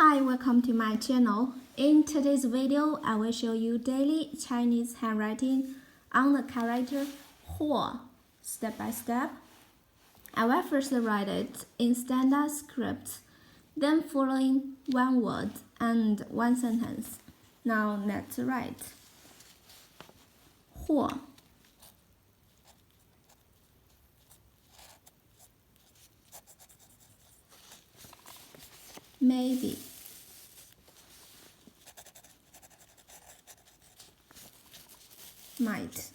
Hi, welcome to my channel. In today's video, I will show you daily Chinese handwriting on the character 或 step by step. I will first write it in standard script, then following one word and one sentence. Now let's write 或 maybe, might,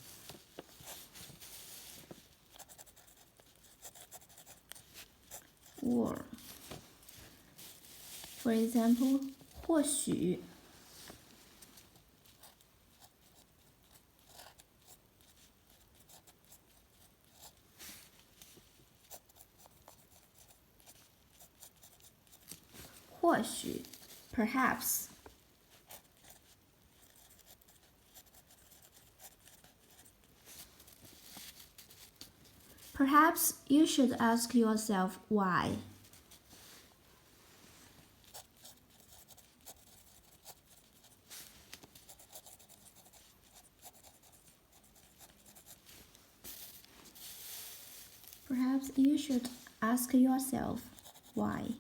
or. For example, 或许或许 perhaps Perhaps you should ask yourself why. Perhaps you should ask yourself why.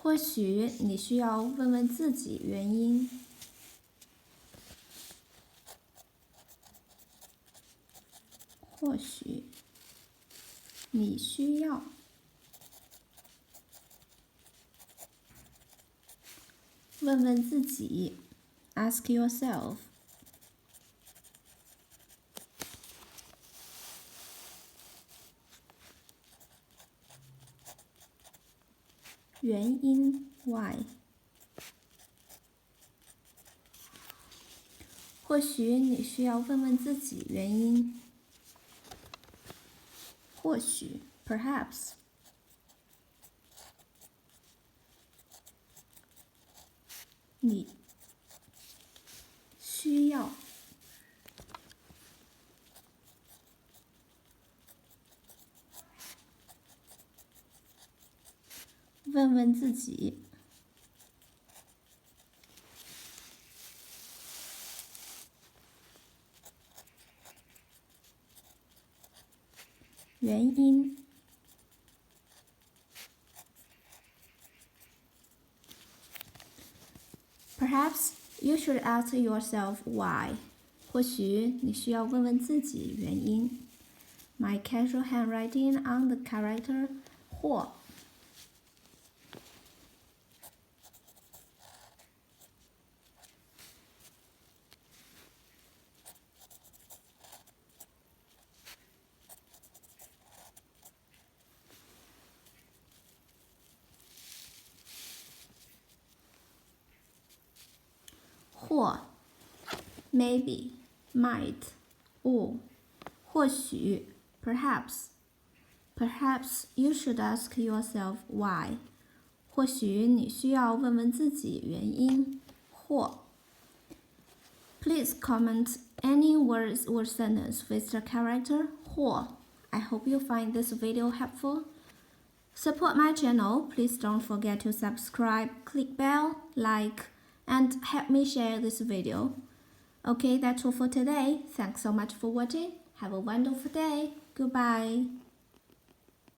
或许你需要问问自己原因。或许你需要问问自己 ，ask yourself。原因 why。或许你需要问问自己原因。或许 perhaps。你需要问问自己原因。Perhaps you should ask yourself why. 或许你需要问问自己原因。My casual handwriting on the character 或。或 maybe, might, or 或许 perhaps. Perhaps you should ask yourself why. 或许你需要问问自己原因。或 Please comment any words or sentence with the character 或. I hope you find this video helpful. Support my channel. Please don't forget to subscribe, click bell, like, and help me share this video. Okay, that's all for today. Thanks so much for watching. Have a wonderful day. Goodbye.